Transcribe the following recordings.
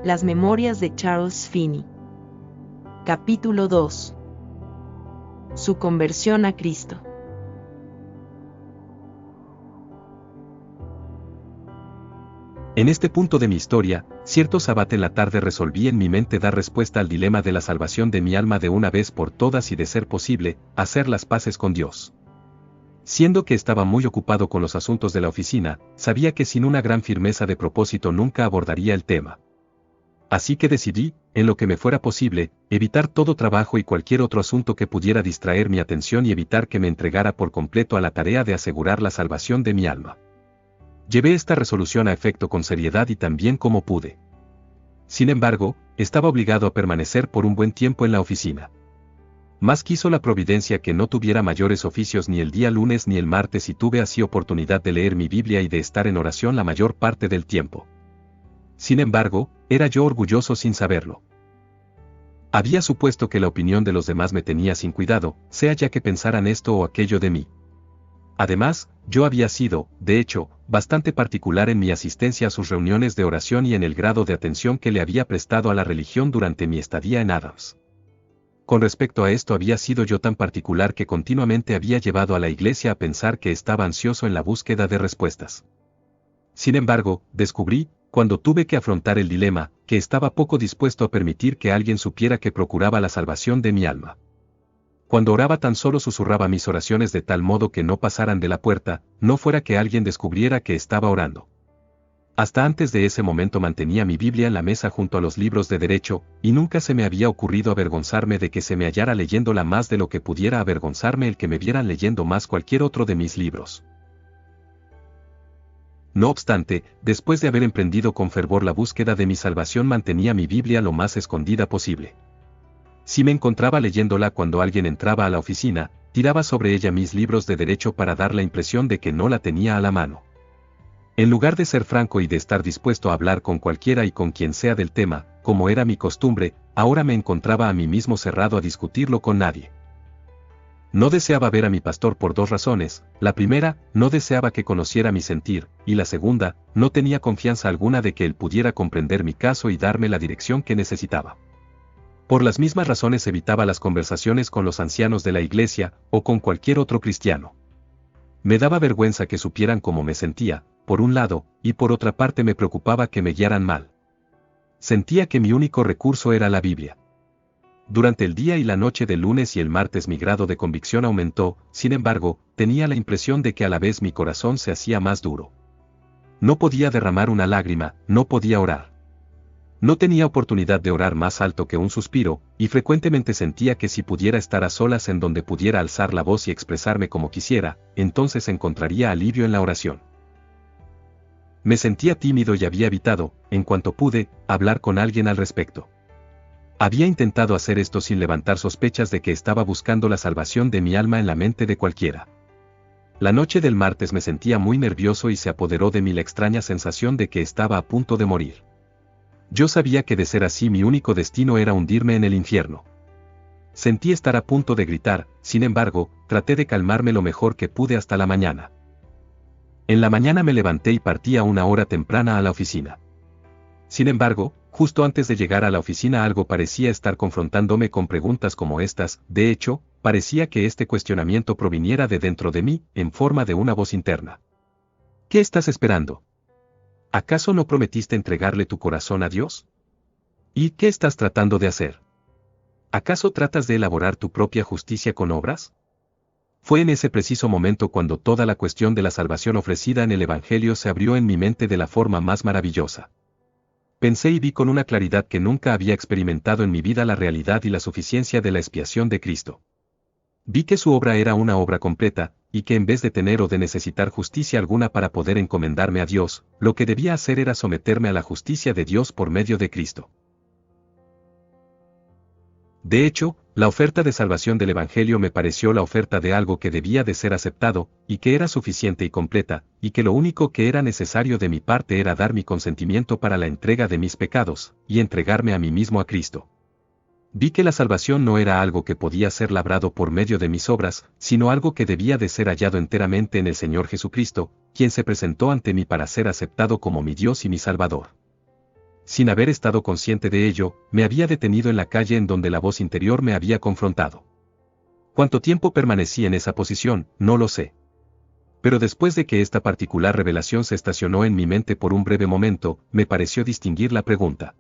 Las memorias de Charles Finney. Capítulo 2. Su conversión a Cristo. En este punto de mi historia, cierto sábado en la tarde resolví en mi mente dar respuesta al dilema de la salvación de mi alma de una vez por todas y, de ser posible, hacer las paces con Dios. Siendo que estaba muy ocupado con los asuntos de la oficina, sabía que sin una gran firmeza de propósito nunca abordaría el tema. Así que decidí, en lo que me fuera posible, evitar todo trabajo y cualquier otro asunto que pudiera distraer mi atención y evitar que me entregara por completo a la tarea de asegurar la salvación de mi alma. Llevé esta resolución a efecto con seriedad y tan bien como pude. Sin embargo, estaba obligado a permanecer por un buen tiempo en la oficina. Más quiso la providencia que no tuviera mayores oficios ni el día lunes ni el martes, y tuve así oportunidad de leer mi Biblia y de estar en oración la mayor parte del tiempo. Sin embargo, era yo orgulloso sin saberlo. Había supuesto que la opinión de los demás me tenía sin cuidado, sea ya que pensaran esto o aquello de mí. Además, yo había sido, de hecho, bastante particular en mi asistencia a sus reuniones de oración y en el grado de atención que le había prestado a la religión durante mi estadía en Adams. Con respecto a esto, había sido yo tan particular que continuamente había llevado a la iglesia a pensar que estaba ansioso en la búsqueda de respuestas. Sin embargo, descubrí, cuando tuve que afrontar el dilema, que estaba poco dispuesto a permitir que alguien supiera que procuraba la salvación de mi alma. Cuando oraba tan solo susurraba mis oraciones de tal modo que no pasaran de la puerta, no fuera que alguien descubriera que estaba orando. Hasta antes de ese momento mantenía mi Biblia en la mesa junto a los libros de derecho, y nunca se me había ocurrido avergonzarme de que se me hallara leyéndola más de lo que pudiera avergonzarme el que me vieran leyendo más cualquier otro de mis libros. No obstante, después de haber emprendido con fervor la búsqueda de mi salvación, mantenía mi Biblia lo más escondida posible. Si me encontraba leyéndola cuando alguien entraba a la oficina, tiraba sobre ella mis libros de derecho para dar la impresión de que no la tenía a la mano. En lugar de ser franco y de estar dispuesto a hablar con cualquiera y con quien sea del tema, como era mi costumbre, ahora me encontraba a mí mismo cerrado a discutirlo con nadie. No deseaba ver a mi pastor por dos razones: la primera, no deseaba que conociera mi sentir, y la segunda, no tenía confianza alguna de que él pudiera comprender mi caso y darme la dirección que necesitaba. Por las mismas razones evitaba las conversaciones con los ancianos de la iglesia, o con cualquier otro cristiano. Me daba vergüenza que supieran cómo me sentía, por un lado, y por otra parte me preocupaba que me guiaran mal. Sentía que mi único recurso era la Biblia. Durante el día y la noche del lunes y el martes mi grado de convicción aumentó, sin embargo, tenía la impresión de que a la vez mi corazón se hacía más duro. No podía derramar una lágrima, no podía orar. No tenía oportunidad de orar más alto que un suspiro, y frecuentemente sentía que si pudiera estar a solas en donde pudiera alzar la voz y expresarme como quisiera, entonces encontraría alivio en la oración. Me sentía tímido y había evitado, en cuanto pude, hablar con alguien al respecto. Había intentado hacer esto sin levantar sospechas de que estaba buscando la salvación de mi alma en la mente de cualquiera. La noche del martes me sentía muy nervioso y se apoderó de mí la extraña sensación de que estaba a punto de morir. Yo sabía que de ser así mi único destino era hundirme en el infierno. Sentí estar a punto de gritar, sin embargo, traté de calmarme lo mejor que pude hasta la mañana. En la mañana me levanté y partí a una hora temprana a la oficina. Sin embargo, justo antes de llegar a la oficina algo parecía estar confrontándome con preguntas como estas. De hecho, parecía que este cuestionamiento proviniera de dentro de mí, en forma de una voz interna. ¿Qué estás esperando? ¿Acaso no prometiste entregarle tu corazón a Dios? ¿Y qué estás tratando de hacer? ¿Acaso tratas de elaborar tu propia justicia con obras? Fue en ese preciso momento cuando toda la cuestión de la salvación ofrecida en el Evangelio se abrió en mi mente de la forma más maravillosa. Pensé y vi con una claridad que nunca había experimentado en mi vida la realidad y la suficiencia de la expiación de Cristo. Vi que su obra era una obra completa, y que en vez de tener o de necesitar justicia alguna para poder encomendarme a Dios, lo que debía hacer era someterme a la justicia de Dios por medio de Cristo. De hecho, la oferta de salvación del Evangelio me pareció la oferta de algo que debía de ser aceptado, y que era suficiente y completa, y que lo único que era necesario de mi parte era dar mi consentimiento para la entrega de mis pecados, y entregarme a mí mismo a Cristo. Vi que la salvación no era algo que podía ser labrado por medio de mis obras, sino algo que debía de ser hallado enteramente en el Señor Jesucristo, quien se presentó ante mí para ser aceptado como mi Dios y mi Salvador. sin haber estado consciente de ello, me había detenido en la calle en donde la voz interior me había confrontado. ¿Cuánto tiempo permanecí en esa posición? No lo sé. Pero después de que esta particular revelación se estacionó en mi mente por un breve momento, me pareció distinguir la pregunta.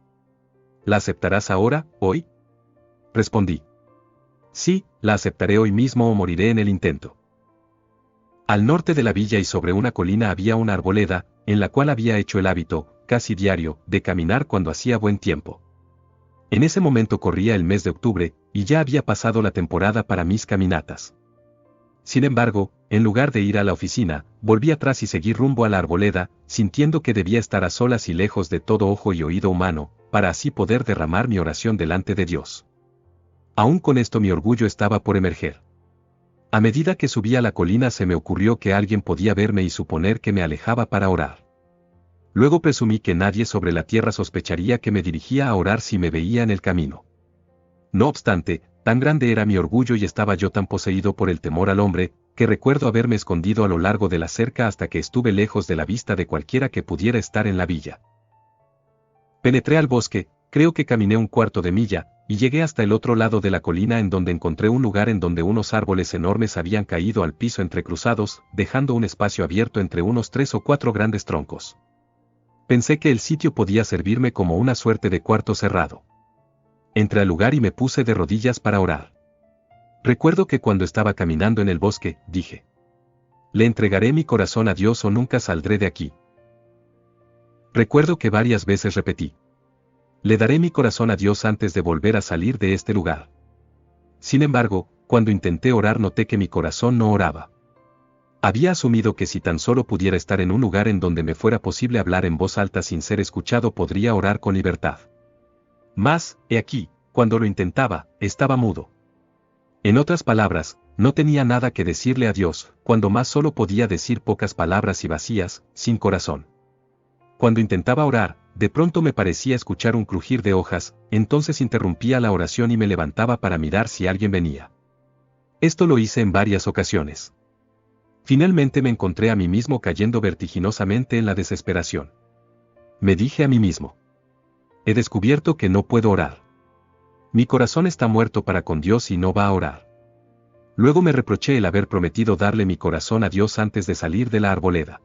¿La aceptarás ahora, hoy? Respondí. Sí, la aceptaré hoy mismo o moriré en el intento. Al norte de la villa y sobre una colina había una arboleda, en la cual había hecho el hábito, casi diario, de caminar cuando hacía buen tiempo. En ese momento corría el mes de octubre, y ya había pasado la temporada para mis caminatas. Sin embargo, en lugar de ir a la oficina, volví atrás y seguí rumbo a la arboleda, sintiendo que debía estar a solas y lejos de todo ojo y oído humano, para así poder derramar mi oración delante de Dios. Aún con esto mi orgullo estaba por emerger. A medida que subía la colina se me ocurrió que alguien podía verme y suponer que me alejaba para orar. Luego presumí que nadie sobre la tierra sospecharía que me dirigía a orar si me veía en el camino. No obstante, tan grande era mi orgullo y estaba yo tan poseído por el temor al hombre, que recuerdo haberme escondido a lo largo de la cerca hasta que estuve lejos de la vista de cualquiera que pudiera estar en la villa. Penetré al bosque, creo que caminé un cuarto de milla, y llegué hasta el otro lado de la colina en donde encontré un lugar en donde unos árboles enormes habían caído al piso entrecruzados, dejando un espacio abierto entre unos 3 o 4 grandes troncos. Pensé que el sitio podía servirme como una suerte de cuarto cerrado. Entré al lugar y me puse de rodillas para orar. Recuerdo que cuando estaba caminando en el bosque, dije: «Le entregaré mi corazón a Dios o nunca saldré de aquí». Recuerdo que varias veces repetí: «Le daré mi corazón a Dios antes de volver a salir de este lugar». Sin embargo, cuando intenté orar noté que mi corazón no oraba. Había asumido que si tan solo pudiera estar en un lugar en donde me fuera posible hablar en voz alta sin ser escuchado podría orar con libertad. Mas, he aquí, cuando lo intentaba, estaba mudo. En otras palabras, no tenía nada que decirle a Dios, cuando más solo podía decir pocas palabras y vacías, sin corazón. Cuando intentaba orar, de pronto me parecía escuchar un crujir de hojas, entonces interrumpía la oración y me levantaba para mirar si alguien venía. Esto lo hice en varias ocasiones. Finalmente me encontré a mí mismo cayendo vertiginosamente en la desesperación. Me dije a mí mismo: «He descubierto que no puedo orar. Mi corazón está muerto para con Dios y no va a orar». Luego me reproché el haber prometido darle mi corazón a Dios antes de salir de la arboleda.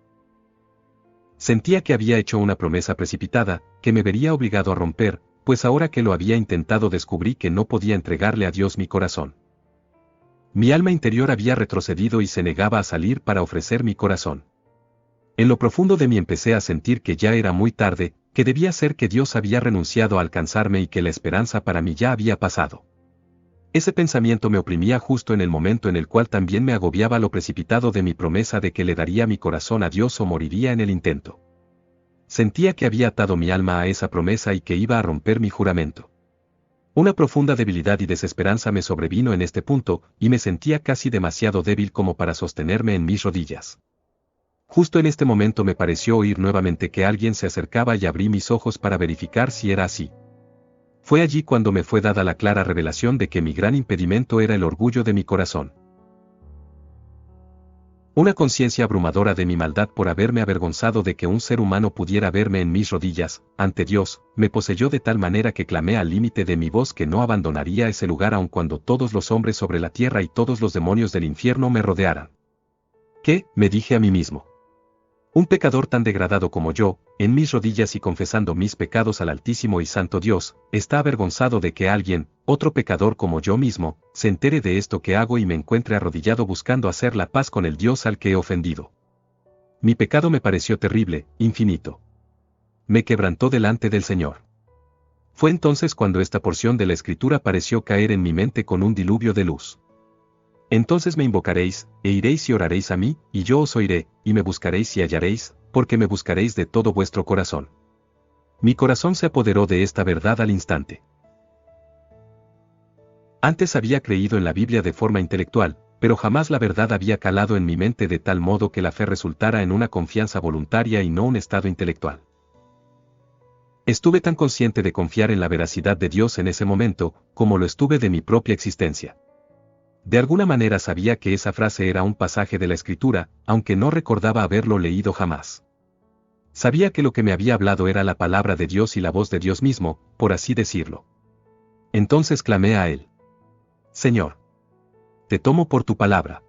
Sentía que había hecho una promesa precipitada, que me vería obligado a romper, pues ahora que lo había intentado descubrí que no podía entregarle a Dios mi corazón. Mi alma interior había retrocedido y se negaba a salir para ofrecer mi corazón. En lo profundo de mí empecé a sentir que ya era muy tarde, que debía ser que Dios había renunciado a alcanzarme y que la esperanza para mí ya había pasado. Ese pensamiento me oprimía justo en el momento en el cual también me agobiaba lo precipitado de mi promesa de que le daría mi corazón a Dios o moriría en el intento. Sentía que había atado mi alma a esa promesa y que iba a romper mi juramento. Una profunda debilidad y desesperanza me sobrevino en este punto, y me sentía casi demasiado débil como para sostenerme en mis rodillas. Justo en este momento me pareció oír nuevamente que alguien se acercaba y abrí mis ojos para verificar si era así. Fue allí cuando me fue dada la clara revelación de que mi gran impedimento era el orgullo de mi corazón. Una conciencia abrumadora de mi maldad por haberme avergonzado de que un ser humano pudiera verme en mis rodillas, ante Dios, me poseyó de tal manera que clamé al límite de mi voz que no abandonaría ese lugar aun cuando todos los hombres sobre la tierra y todos los demonios del infierno me rodearan. ¿Qué?, me dije a mí mismo. Un pecador tan degradado como yo, en mis rodillas y confesando mis pecados al Altísimo y Santo Dios, está avergonzado de que alguien, otro pecador como yo mismo, se entere de esto que hago y me encuentre arrodillado buscando hacer la paz con el Dios al que he ofendido. Mi pecado me pareció terrible, infinito. Me quebrantó delante del Señor. Fue entonces cuando esta porción de la Escritura pareció caer en mi mente con un diluvio de luz. Entonces me invocaréis, e iréis y oraréis a mí, y yo os oiré, y me buscaréis y hallaréis, porque me buscaréis de todo vuestro corazón. Mi corazón se apoderó de esta verdad al instante. Antes había creído en la Biblia de forma intelectual, pero jamás la verdad había calado en mi mente de tal modo que la fe resultara en una confianza voluntaria y no un estado intelectual. Estuve tan consciente de confiar en la veracidad de Dios en ese momento, como lo estuve de mi propia existencia. De alguna manera sabía que esa frase era un pasaje de la Escritura, aunque no recordaba haberlo leído jamás. Sabía que lo que me había hablado era la palabra de Dios y la voz de Dios mismo, por así decirlo. Entonces clamé a él. Señor, te tomo por tu palabra.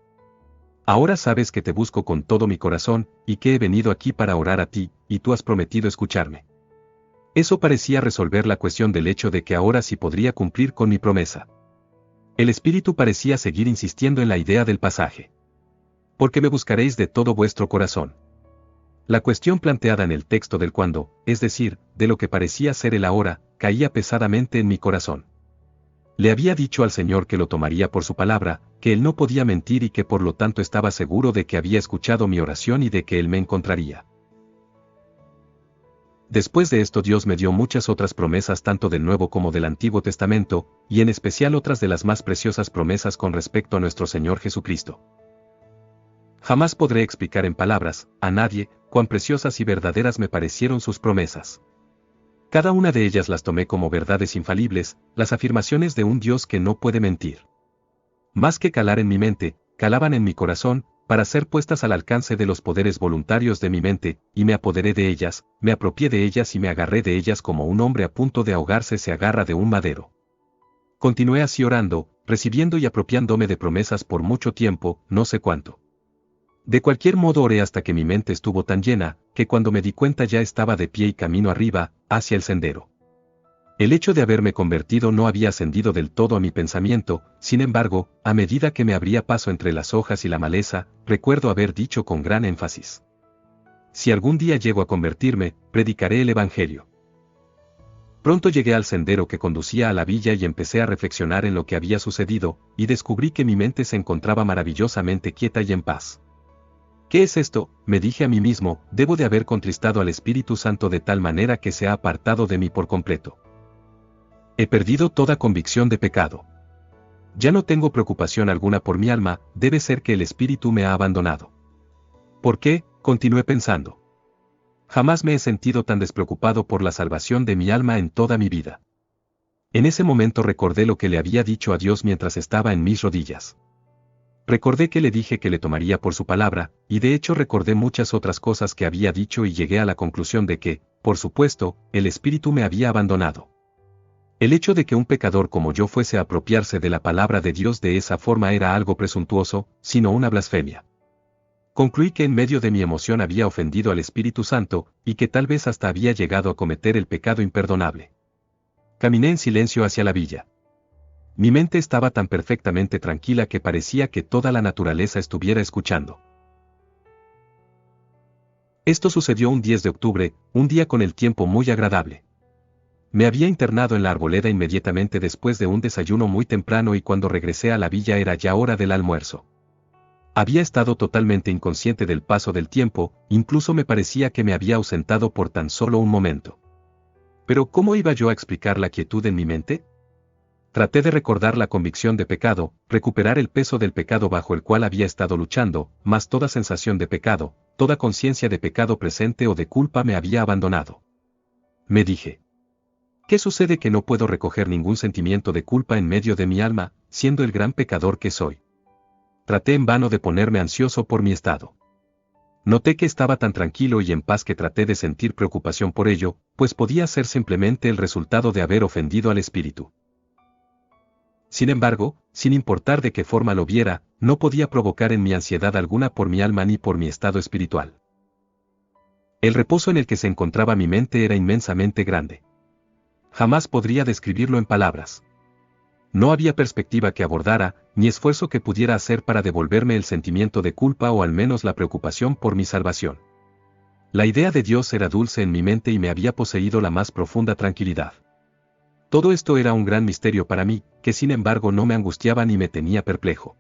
Ahora sabes que te busco con todo mi corazón, y que he venido aquí para orar a ti, y tú has prometido escucharme. Eso parecía resolver la cuestión del hecho de que ahora sí podría cumplir con mi promesa. El Espíritu parecía seguir insistiendo en la idea del pasaje. Porque me buscaréis de todo vuestro corazón. La cuestión planteada en el texto del cuándo, es decir, de lo que parecía ser el ahora, caía pesadamente en mi corazón. Le había dicho al Señor que lo tomaría por su palabra, que Él no podía mentir y que por lo tanto estaba seguro de que había escuchado mi oración y de que Él me encontraría. Después de esto Dios me dio muchas otras promesas tanto del Nuevo como del Antiguo Testamento, y en especial otras de las más preciosas promesas con respecto a nuestro Señor Jesucristo. Jamás podré explicar en palabras, a nadie, cuán preciosas y verdaderas me parecieron sus promesas. Cada una de ellas las tomé como verdades infalibles, las afirmaciones de un Dios que no puede mentir. Más que calar en mi mente, calaban en mi corazón, para ser puestas al alcance de los poderes voluntarios de mi mente, y me apoderé de ellas, me apropié de ellas y me agarré de ellas como un hombre a punto de ahogarse se agarra de un madero. Continué así orando, recibiendo y apropiándome de promesas por mucho tiempo, no sé cuánto. De cualquier modo oré hasta que mi mente estuvo tan llena, que cuando me di cuenta ya estaba de pie y camino arriba, hacia el sendero. El hecho de haberme convertido no había ascendido del todo a mi pensamiento, sin embargo, a medida que me abría paso entre las hojas y la maleza, recuerdo haber dicho con gran énfasis: si algún día llego a convertirme, predicaré el Evangelio. Pronto llegué al sendero que conducía a la villa y empecé a reflexionar en lo que había sucedido, y descubrí que mi mente se encontraba maravillosamente quieta y en paz. ¿Qué es esto?, me dije a mí mismo, debo de haber contristado al Espíritu Santo de tal manera que se ha apartado de mí por completo. He perdido toda convicción de pecado. Ya no tengo preocupación alguna por mi alma, debe ser que el Espíritu me ha abandonado. ¿Por qué?, continué pensando. Jamás me he sentido tan despreocupado por la salvación de mi alma en toda mi vida. En ese momento recordé lo que le había dicho a Dios mientras estaba en mis rodillas. Recordé que le dije que le tomaría por su palabra, y de hecho recordé muchas otras cosas que había dicho y llegué a la conclusión de que, por supuesto, el Espíritu me había abandonado. El hecho de que un pecador como yo fuese a apropiarse de la palabra de Dios de esa forma era algo presuntuoso, sino una blasfemia. Concluí que en medio de mi emoción había ofendido al Espíritu Santo, y que tal vez hasta había llegado a cometer el pecado imperdonable. Caminé en silencio hacia la villa. Mi mente estaba tan perfectamente tranquila que parecía que toda la naturaleza estuviera escuchando. Esto sucedió un 10 de octubre, un día con el tiempo muy agradable. Me había internado en la arboleda inmediatamente después de un desayuno muy temprano y cuando regresé a la villa era ya hora del almuerzo. Había estado totalmente inconsciente del paso del tiempo, incluso me parecía que me había ausentado por tan solo un momento. Pero ¿cómo iba yo a explicar la quietud en mi mente? Traté de recordar la convicción de pecado, recuperar el peso del pecado bajo el cual había estado luchando, mas toda sensación de pecado, toda conciencia de pecado presente o de culpa me había abandonado. Me dije: ¿qué sucede que no puedo recoger ningún sentimiento de culpa en medio de mi alma, siendo el gran pecador que soy? Traté en vano de ponerme ansioso por mi estado. Noté que estaba tan tranquilo y en paz que traté de sentir preocupación por ello, pues podía ser simplemente el resultado de haber ofendido al Espíritu. Sin embargo, sin importar de qué forma lo viera, no podía provocar en mí ansiedad alguna por mi alma ni por mi estado espiritual. El reposo en el que se encontraba mi mente era inmensamente grande. Jamás podría describirlo en palabras. No había perspectiva que abordara, ni esfuerzo que pudiera hacer para devolverme el sentimiento de culpa o al menos la preocupación por mi salvación. La idea de Dios era dulce en mi mente y me había poseído la más profunda tranquilidad. Todo esto era un gran misterio para mí, que sin embargo no me angustiaba ni me tenía perplejo.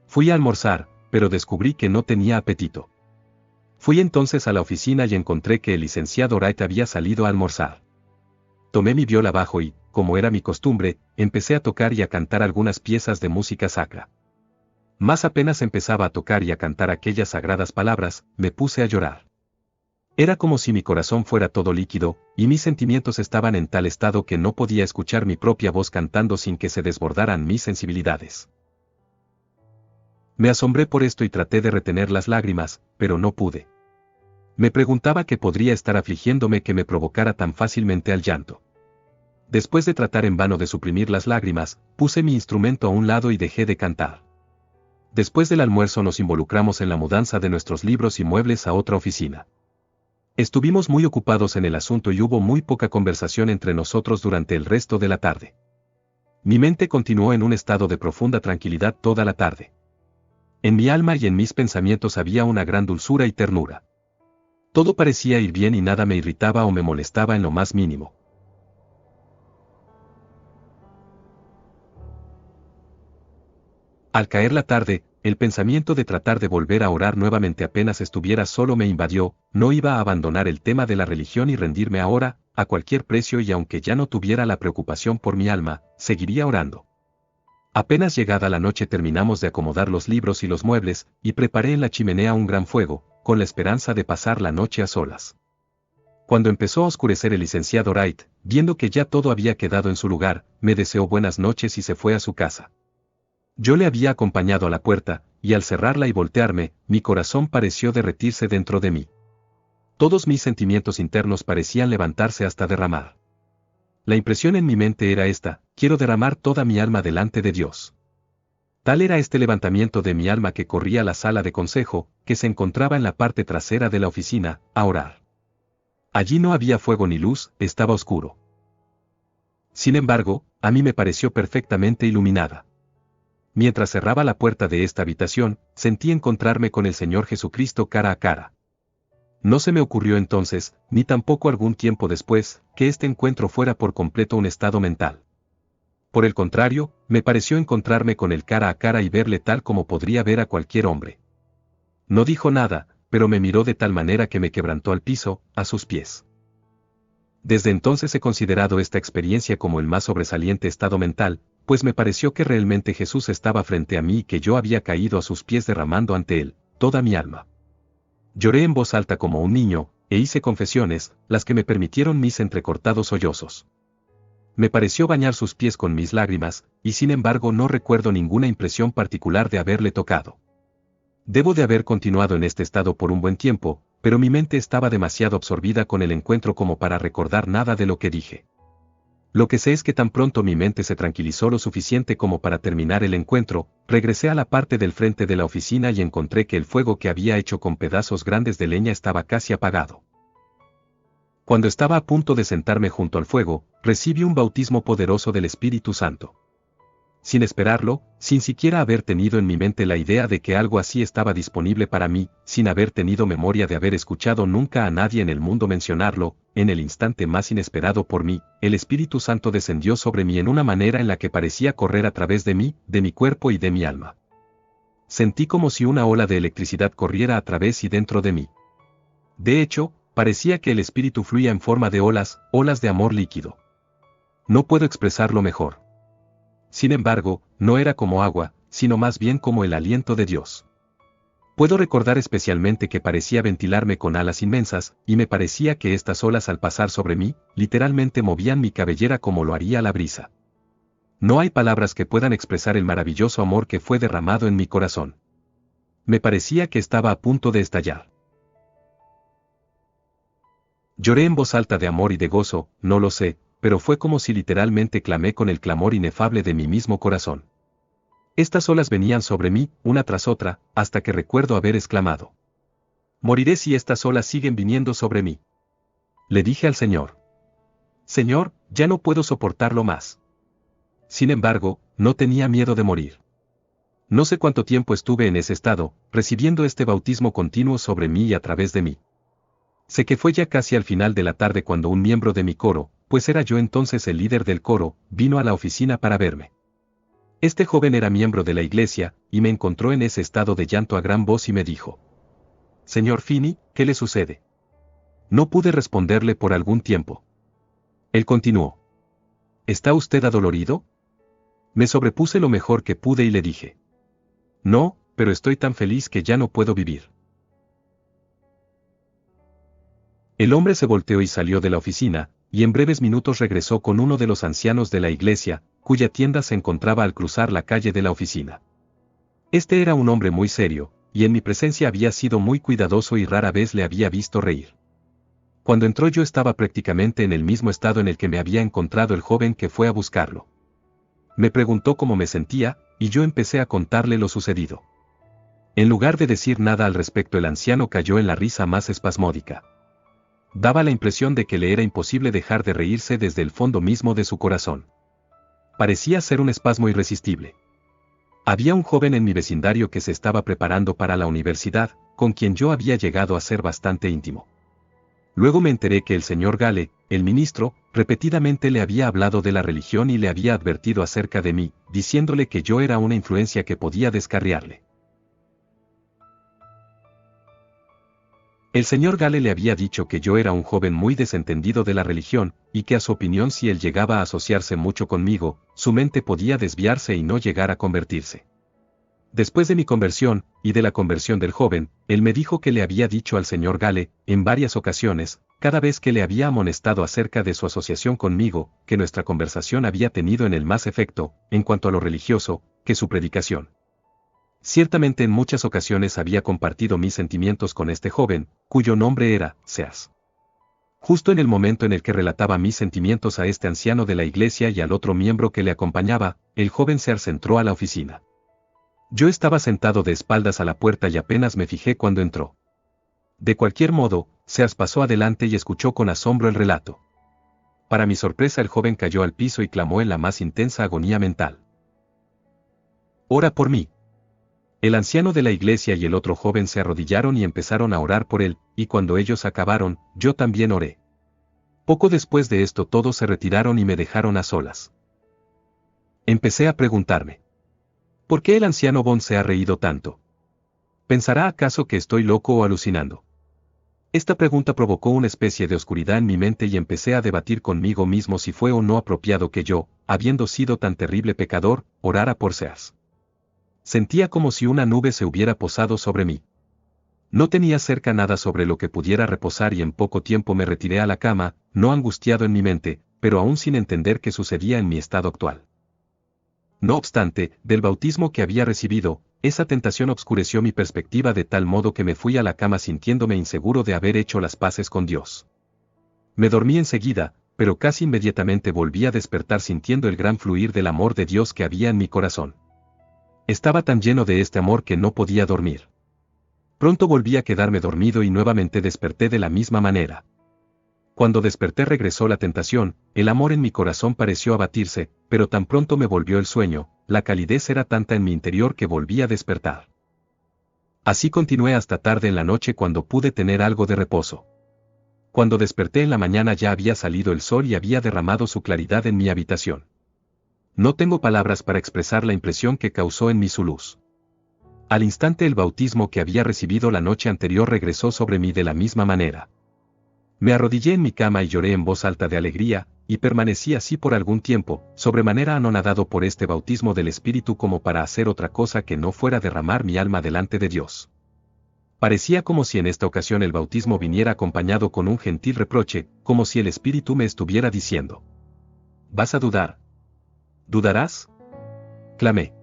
Fui a almorzar, pero descubrí que no tenía apetito. Fui entonces a la oficina y encontré que el licenciado Wright había salido a almorzar. Tomé mi viola bajo y, como era mi costumbre, empecé a tocar y a cantar algunas piezas de música sacra. Mas apenas empezaba a tocar y a cantar aquellas sagradas palabras, me puse a llorar. Era como si mi corazón fuera todo líquido, y mis sentimientos estaban en tal estado que no podía escuchar mi propia voz cantando sin que se desbordaran mis sensibilidades. Me asombré por esto y traté de retener las lágrimas, pero no pude. Me preguntaba qué podría estar afligiéndome que me provocara tan fácilmente al llanto. Después de tratar en vano de suprimir las lágrimas, puse mi instrumento a un lado y dejé de cantar. Después del almuerzo nos involucramos en la mudanza de nuestros libros y muebles a otra oficina. Estuvimos muy ocupados en el asunto y hubo muy poca conversación entre nosotros durante el resto de la tarde. Mi mente continuó en un estado de profunda tranquilidad toda la tarde. En mi alma y en mis pensamientos había una gran dulzura y ternura. Todo parecía ir bien y nada me irritaba o me molestaba en lo más mínimo. Al caer la tarde, el pensamiento de tratar de volver a orar nuevamente apenas estuviera solo me invadió. No iba a abandonar el tema de la religión y rendirme ahora, a cualquier precio, y aunque ya no tuviera la preocupación por mi alma, seguiría orando. Apenas llegada la noche terminamos de acomodar los libros y los muebles, y preparé en la chimenea un gran fuego, con la esperanza de pasar la noche a solas. Cuando empezó a oscurecer, el licenciado Wright, viendo que ya todo había quedado en su lugar, me deseó buenas noches y se fue a su casa. Yo le había acompañado a la puerta, y al cerrarla y voltearme, mi corazón pareció derretirse dentro de mí. Todos mis sentimientos internos parecían levantarse hasta derramar. La impresión en mi mente era esta: quiero derramar toda mi alma delante de Dios. Tal era este levantamiento de mi alma que corrí a la sala de consejo, que se encontraba en la parte trasera de la oficina, a orar. Allí no había fuego ni luz, estaba oscuro. Sin embargo, a mí me pareció perfectamente iluminada. Mientras cerraba la puerta de esta habitación, sentí encontrarme con el Señor Jesucristo cara a cara. No se me ocurrió entonces, ni tampoco algún tiempo después, que este encuentro fuera por completo un estado mental. Por el contrario, me pareció encontrarme con él cara a cara y verle tal como podría ver a cualquier hombre. No dijo nada, pero me miró de tal manera que me quebrantó al piso, a sus pies. Desde entonces he considerado esta experiencia como el más sobresaliente estado mental, pues me pareció que realmente Jesús estaba frente a mí y que yo había caído a sus pies derramando ante él toda mi alma. Lloré en voz alta como un niño, e hice confesiones, las que me permitieron mis entrecortados sollozos. Me pareció bañar sus pies con mis lágrimas, y sin embargo no recuerdo ninguna impresión particular de haberle tocado. Debo de haber continuado en este estado por un buen tiempo, pero mi mente estaba demasiado absorbida con el encuentro como para recordar nada de lo que dije. Lo que sé es que tan pronto mi mente se tranquilizó lo suficiente como para terminar el encuentro, regresé a la parte del frente de la oficina y encontré que el fuego que había hecho con pedazos grandes de leña estaba casi apagado. Cuando estaba a punto de sentarme junto al fuego, recibí un bautismo poderoso del Espíritu Santo. Sin esperarlo, sin siquiera haber tenido en mi mente la idea de que algo así estaba disponible para mí, sin haber tenido memoria de haber escuchado nunca a nadie en el mundo mencionarlo, en el instante más inesperado por mí, el Espíritu Santo descendió sobre mí en una manera en la que parecía correr a través de mí, de mi cuerpo y de mi alma. Sentí como si una ola de electricidad corriera a través y dentro de mí. De hecho, parecía que el Espíritu fluía en forma de olas, olas de amor líquido. No puedo expresarlo mejor. Sin embargo, no era como agua, sino más bien como el aliento de Dios. Puedo recordar especialmente que parecía ventilarme con alas inmensas, y me parecía que estas olas al pasar sobre mí, literalmente movían mi cabellera como lo haría la brisa. No hay palabras que puedan expresar el maravilloso amor que fue derramado en mi corazón. Me parecía que estaba a punto de estallar. Lloré en voz alta de amor y de gozo, no lo sé, pero fue como si literalmente clamé con el clamor inefable de mi mismo corazón. Estas olas venían sobre mí, una tras otra, hasta que recuerdo haber exclamado: «Moriré si estas olas siguen viniendo sobre mí». Le dije al Señor: «Señor, ya no puedo soportarlo más». Sin embargo, no tenía miedo de morir. No sé cuánto tiempo estuve en ese estado, recibiendo este bautismo continuo sobre mí y a través de mí. Sé que fue ya casi al final de la tarde cuando un miembro de mi coro, pues era yo entonces el líder del coro, vino a la oficina para verme. Este joven era miembro de la iglesia, y me encontró en ese estado de llanto a gran voz y me dijo: «Señor Finney, ¿qué le sucede?». No pude responderle por algún tiempo. Él continuó: «¿Está usted adolorido?». Me sobrepuse lo mejor que pude y le dije: «No, pero estoy tan feliz que ya no puedo vivir». El hombre se volteó y salió de la oficina, y en breves minutos regresó con uno de los ancianos de la iglesia, cuya tienda se encontraba al cruzar la calle de la oficina. Este era un hombre muy serio, y en mi presencia había sido muy cuidadoso y rara vez le había visto reír. Cuando entró yo estaba prácticamente en el mismo estado en el que me había encontrado el joven que fue a buscarlo. Me preguntó cómo me sentía, y yo empecé a contarle lo sucedido. En lugar de decir nada al respecto, el anciano cayó en la risa más espasmódica. Daba la impresión de que le era imposible dejar de reírse desde el fondo mismo de su corazón. Parecía ser un espasmo irresistible. Había un joven en mi vecindario que se estaba preparando para la universidad, con quien yo había llegado a ser bastante íntimo. Luego me enteré que el señor Gale, el ministro, repetidamente le había hablado de la religión y le había advertido acerca de mí, diciéndole que yo era una influencia que podía descarriarle. El señor Gale le había dicho que yo era un joven muy desentendido de la religión, y que a su opinión si él llegaba a asociarse mucho conmigo, su mente podía desviarse y no llegar a convertirse. Después de mi conversión, y de la conversión del joven, él me dijo que le había dicho al señor Gale, en varias ocasiones, cada vez que le había amonestado acerca de su asociación conmigo, que nuestra conversación había tenido en el más efecto, en cuanto a lo religioso, que su predicación. Ciertamente en muchas ocasiones había compartido mis sentimientos con este joven, cuyo nombre era Seas. Justo en el momento en el que relataba mis sentimientos a este anciano de la iglesia y al otro miembro que le acompañaba, el joven Seas entró a la oficina. Yo estaba sentado de espaldas a la puerta y apenas me fijé cuando entró. De cualquier modo, Seas pasó adelante y escuchó con asombro el relato. Para mi sorpresa el joven cayó al piso y clamó en la más intensa agonía mental. «Ora por mí». El anciano de la iglesia y el otro joven se arrodillaron y empezaron a orar por él, y cuando ellos acabaron, yo también oré. Poco después de esto todos se retiraron y me dejaron a solas. Empecé a preguntarme: ¿por qué el anciano Bond se ha reído tanto? ¿Pensará acaso que estoy loco o alucinando? Esta pregunta provocó una especie de oscuridad en mi mente y empecé a debatir conmigo mismo si fue o no apropiado que yo, habiendo sido tan terrible pecador, orara por Seas. Sentía como si una nube se hubiera posado sobre mí. No tenía cerca nada sobre lo que pudiera reposar y en poco tiempo me retiré a la cama, no angustiado en mi mente, pero aún sin entender qué sucedía en mi estado actual. No obstante, del bautismo que había recibido, esa tentación obscureció mi perspectiva de tal modo que me fui a la cama sintiéndome inseguro de haber hecho las paces con Dios. Me dormí enseguida, pero casi inmediatamente volví a despertar sintiendo el gran fluir del amor de Dios que había en mi corazón. Estaba tan lleno de este amor que no podía dormir. Pronto volví a quedarme dormido y nuevamente desperté de la misma manera. Cuando desperté regresó la tentación, el amor en mi corazón pareció abatirse, pero tan pronto me volvió el sueño, la calidez era tanta en mi interior que volví a despertar. Así continué hasta tarde en la noche cuando pude tener algo de reposo. Cuando desperté en la mañana ya había salido el sol y había derramado su claridad en mi habitación. No tengo palabras para expresar la impresión que causó en mí su luz. Al instante el bautismo que había recibido la noche anterior regresó sobre mí de la misma manera. Me arrodillé en mi cama y lloré en voz alta de alegría, y permanecí así por algún tiempo, sobremanera anonadado por este bautismo del Espíritu como para hacer otra cosa que no fuera derramar mi alma delante de Dios. Parecía como si en esta ocasión el bautismo viniera acompañado con un gentil reproche, como si el Espíritu me estuviera diciendo: ¿vas a dudar? ¿Dudarás? Clamé.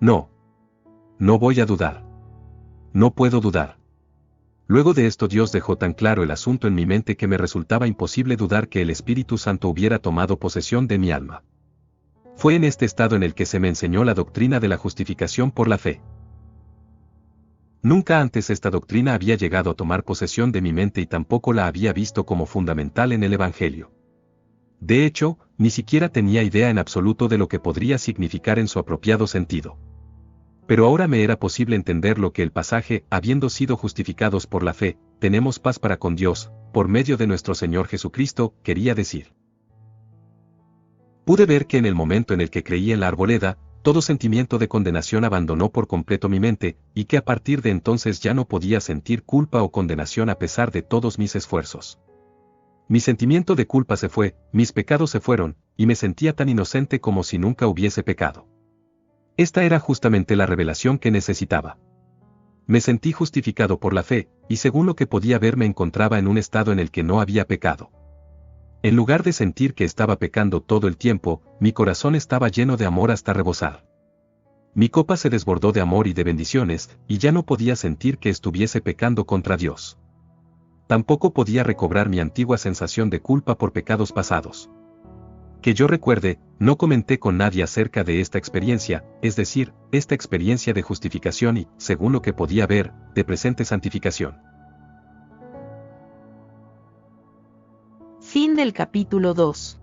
No. No voy a dudar. No puedo dudar. Luego de esto Dios dejó tan claro el asunto en mi mente que me resultaba imposible dudar que el Espíritu Santo hubiera tomado posesión de mi alma. Fue en este estado en el que se me enseñó la doctrina de la justificación por la fe. Nunca antes esta doctrina había llegado a tomar posesión de mi mente y tampoco la había visto como fundamental en el Evangelio. De hecho, ni siquiera tenía idea en absoluto de lo que podría significar en su apropiado sentido. Pero ahora me era posible entender lo que el pasaje, habiendo sido justificados por la fe, tenemos paz para con Dios, por medio de nuestro Señor Jesucristo, quería decir. Pude ver que en el momento en el que creí en la arboleda, todo sentimiento de condenación abandonó por completo mi mente, y que a partir de entonces ya no podía sentir culpa o condenación a pesar de todos mis esfuerzos. Mi sentimiento de culpa se fue, mis pecados se fueron, y me sentía tan inocente como si nunca hubiese pecado. Esta era justamente la revelación que necesitaba. Me sentí justificado por la fe, y según lo que podía ver me encontraba en un estado en el que no había pecado. En lugar de sentir que estaba pecando todo el tiempo, mi corazón estaba lleno de amor hasta rebosar. Mi copa se desbordó de amor y de bendiciones, y ya no podía sentir que estuviese pecando contra Dios. Tampoco podía recobrar mi antigua sensación de culpa por pecados pasados. Que yo recuerde, no comenté con nadie acerca de esta experiencia, es decir, esta experiencia de justificación y, según lo que podía ver, de presente santificación. Fin del capítulo 2.